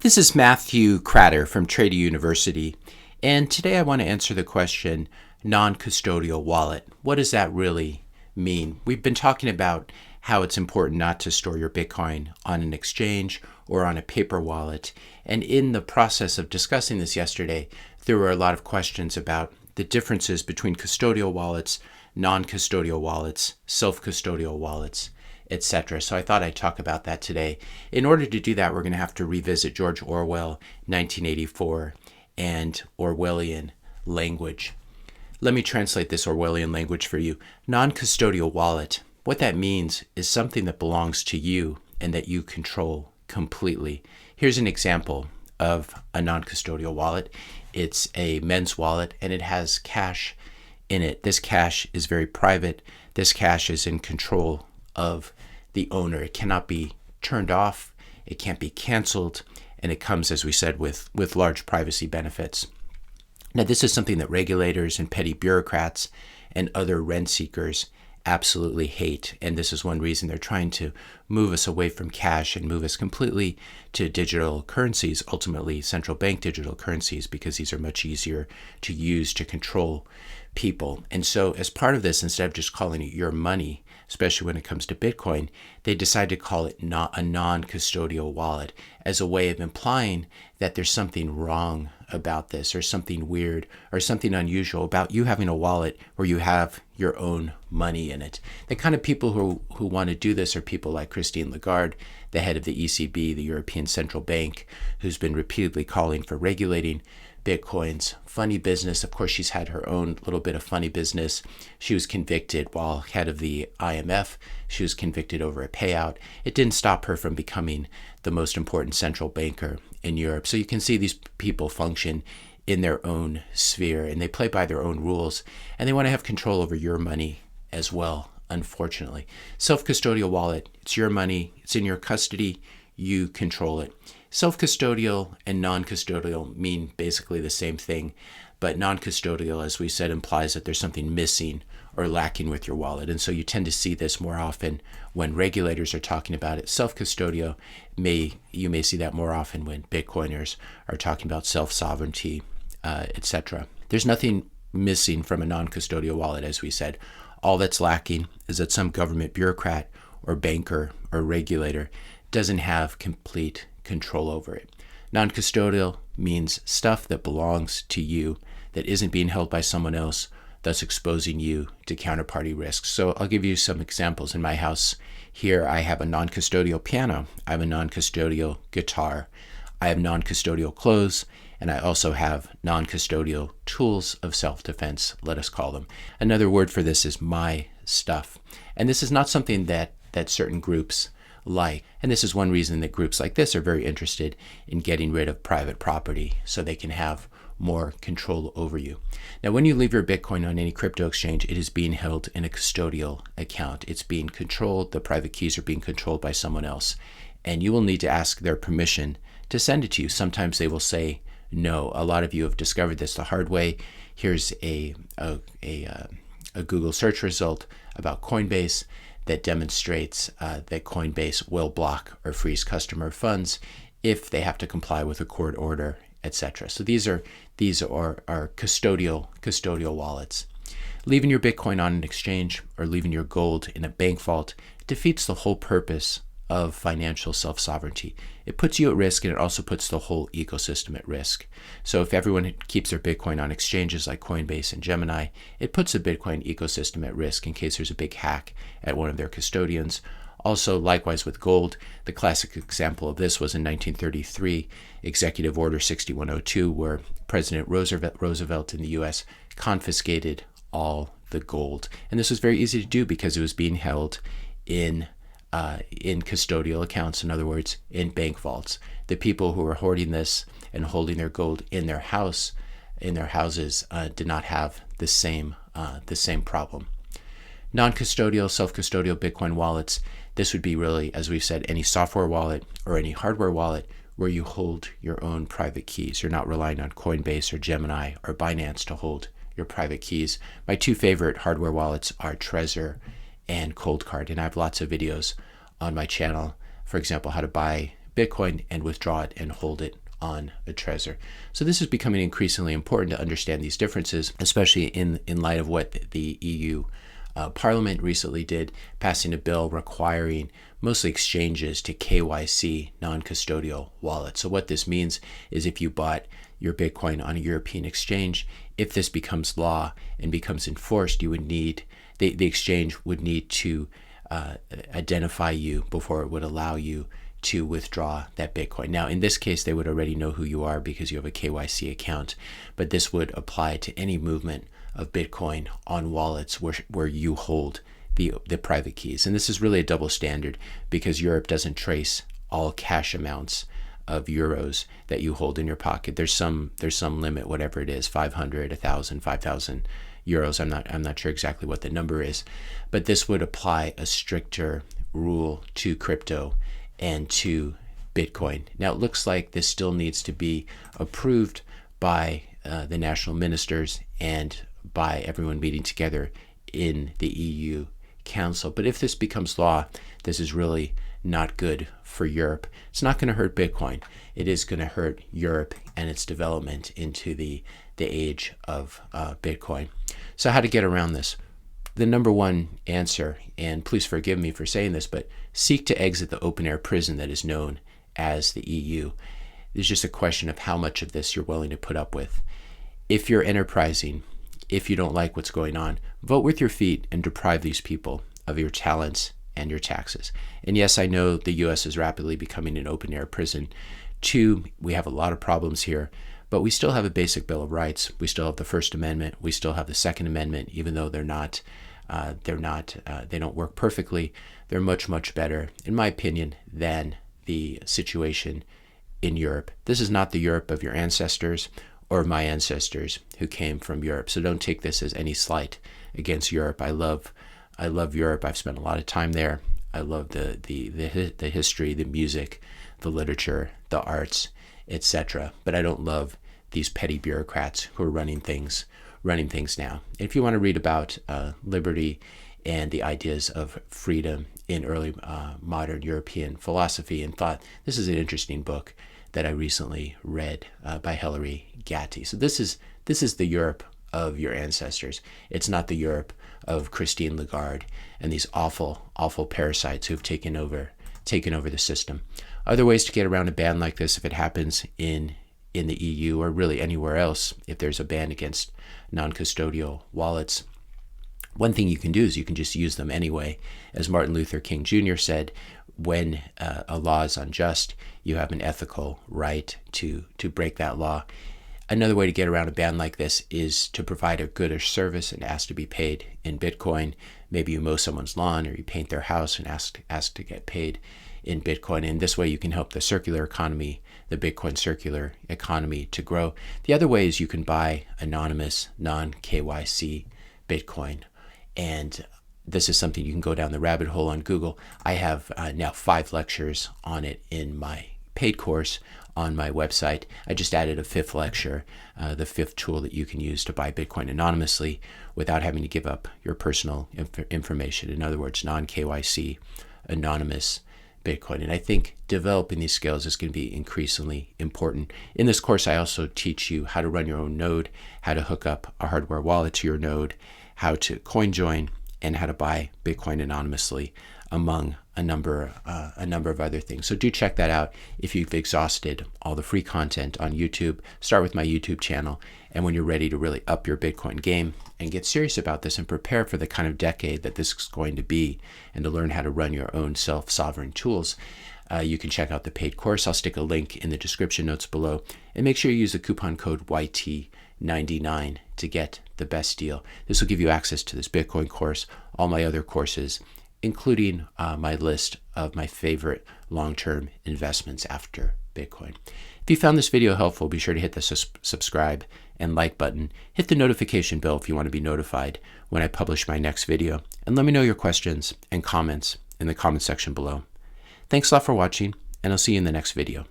This is Matthew Cratter from Trader University, and today I want to answer the question, non-custodial wallet. What does that really mean? We've been talking about how it's important not to store your Bitcoin on an exchange or on a paper wallet, and in the process of discussing this yesterday, there were a lot of questions about the differences between custodial wallets, non-custodial wallets, self-custodial wallets, etc. So I thought I'd talk about that today. In order to do that, we're going to have to revisit George Orwell, 1984, and Orwellian language. Let me translate this Orwellian language for you. Non-custodial wallet, what that means is something that belongs to you and that you control completely. Here's an example of a non-custodial wallet. It's a men's wallet and it has cash in it. This cash is very private. This cash is in control of the owner. It cannot be turned off, it can't be canceled, and it comes, as we said, with large privacy benefits. Now, this is something that regulators and petty bureaucrats and other rent seekers absolutely hate, and this is one reason they're trying to move us away from cash and move us completely to digital currencies, ultimately central bank digital currencies, because these are much easier to use to control people. And so as part of this, instead of just calling it your money, especially when it comes to Bitcoin, they decide to call it not a non-custodial wallet as a way of implying that there's something wrong about this or something weird or something unusual about you having a wallet where you have your own money in it. The kind of people who want to do this are people like Christine Lagarde, the head of the ECB, the European Central Bank, who's been repeatedly calling for regulating Bitcoin's funny business. Of course, she's had her own little bit of funny business. She was convicted while head of the IMF. She was convicted over a payout. It didn't stop her from becoming the most important central banker in Europe. So you can see these people function in their own sphere and they play by their own rules and they want to have control over your money as well, unfortunately. Self-custodial wallet, it's your money, it's in your custody, you control it. Self-custodial and non-custodial mean basically the same thing, but non-custodial, as we said, implies that there's something missing or lacking with your wallet. And so you tend to see this more often when regulators are talking about it. Self-custodial, you may see that more often when Bitcoiners are talking about self-sovereignty, etc. There's nothing missing from a non-custodial wallet, as we said. All that's lacking is that some government bureaucrat or banker or regulator doesn't have complete control over it. Non-custodial means stuff that belongs to you that isn't being held by someone else, thus exposing you to counterparty risks. So I'll give you some examples. In my house here, I have a non-custodial piano. I have a non-custodial guitar. I have non-custodial clothes, and I also have non-custodial tools of self-defense, let us call them. Another word for this is my stuff. And this is not something that certain groups like. And this is one reason that groups like this are very interested in getting rid of private property so they can have more control over you. Now, when you leave your Bitcoin on any crypto exchange, it is being held in a custodial account. It's being controlled. The private keys are being controlled by someone else. And you will need to ask their permission to send it to you. Sometimes they will say no. A lot of you have discovered this the hard way. Here's a Google search result about Coinbase that demonstrates that Coinbase will block or freeze customer funds if they have to comply with a court order, etc. So these are custodial wallets. Leaving your Bitcoin on an exchange or leaving your gold in a bank vault defeats the whole purpose of financial self-sovereignty. It puts you at risk and it also puts the whole ecosystem at risk. So if everyone keeps their Bitcoin on exchanges like Coinbase and Gemini, it puts the Bitcoin ecosystem at risk in case there's a big hack at one of their custodians. Also, likewise with gold, the classic example of this was in 1933, Executive Order 6102, where President Roosevelt in the US confiscated all the gold. And this was very easy to do because it was being held in custodial accounts, in other words, in bank vaults. The people who were hoarding this and holding their gold in their houses, did not have the same problem. Non-custodial, self-custodial Bitcoin wallets, this would be really, as we've said, any software wallet or any hardware wallet where you hold your own private keys. You're not relying on Coinbase or Gemini or Binance to hold your private keys. My two favorite hardware wallets are Trezor and Coldcard, and I have lots of videos on my channel, for example, how to buy Bitcoin and withdraw it and hold it on a Trezor. So this is becoming increasingly important to understand these differences, especially in light of what the EU Parliament recently did, passing a bill requiring mostly exchanges to KYC non-custodial wallets. So what this means is if you bought your Bitcoin on a European exchange, if this becomes law and becomes enforced, you would need, the exchange would need to identify you before it would allow you to withdraw that Bitcoin. Now, in this case, they would already know who you are because you have a KYC account, but this would apply to any movement of Bitcoin on wallets where you hold the private keys. And this is really a double standard because Europe doesn't trace all cash amounts of euros that you hold in your pocket. There's some limit, whatever it is, 500, 1,000, 5,000 euros. I'm not sure exactly what the number is, but this would apply a stricter rule to crypto and to Bitcoin. Now, it looks like this still needs to be approved by the national ministers and by everyone meeting together in the EU Council. But if this becomes law, this is really not good for Europe. It's not going to hurt Bitcoin. It is going to hurt Europe and its development into the age of Bitcoin. So how to get around this? The number one answer, and please forgive me for saying this, but seek to exit the open-air prison that is known as the EU. It's just a question of how much of this you're willing to put up with. If you're enterprising, if you don't like what's going on, vote with your feet and deprive these people of your talents and your taxes. And yes, I know the US is rapidly becoming an open-air prison. Two, we have a lot of problems here, but we still have a basic Bill of Rights. We still have the First Amendment. We still have the Second Amendment, even though they don't work perfectly. They're much, much better, in my opinion, than the situation in Europe. This is not the Europe of your ancestors or my ancestors who came from Europe. So don't take this as any slight against Europe. I love Europe. I've spent a lot of time there. I love the history, the music, the literature, the arts, etc. But I don't love these petty bureaucrats who are running things now. If you want to read about liberty and the ideas of freedom in early modern European philosophy and thought, this is an interesting book that I recently read by Hilary Gatti. So this is the Europe of your ancestors. It's not the Europe of Christine Lagarde and these awful, awful parasites who've taken over the system. Other ways to get around a ban like this, if it happens in the EU or really anywhere else, if there's a ban against non-custodial wallets, one thing you can do is you can just use them anyway. As Martin Luther King Jr. said, when a law is unjust, you have an ethical right to break that law. Another way to get around a ban like this is to provide a good or service and ask to be paid in Bitcoin. Maybe you mow someone's lawn or you paint their house and ask to get paid in Bitcoin. And this way you can help the circular economy, the Bitcoin circular economy, to grow. The other way is you can buy anonymous, non-KYC Bitcoin. And this is something you can go down the rabbit hole on Google. I have now 5 lectures on it in my paid course on my website. I just added a 5th lecture, the 5th tool that you can use to buy Bitcoin anonymously without having to give up your personal information. In other words, non-KYC, anonymous Bitcoin. And I think developing these skills is going to be increasingly important. In this course, I also teach you how to run your own node, how to hook up a hardware wallet to your node, how to coin join, and how to buy Bitcoin anonymously, among a number of other things. So do check that out. If you've exhausted all the free content on YouTube, start with my YouTube channel. And when you're ready to really up your Bitcoin game and get serious about this and prepare for the kind of decade that this is going to be, and to learn how to run your own self-sovereign tools, you can check out the paid course. I'll stick a link in the description notes below. And make sure you use the coupon code YT99 to get the best deal. This will give you access to this Bitcoin course, all my other courses, including my list of my favorite long-term investments after Bitcoin. If you found this video helpful, be sure to hit the subscribe and like button. Hit the notification bell if you want to be notified when I publish my next video. And let me know your questions and comments in the comment section below. Thanks a lot for watching, and I'll see you in the next video.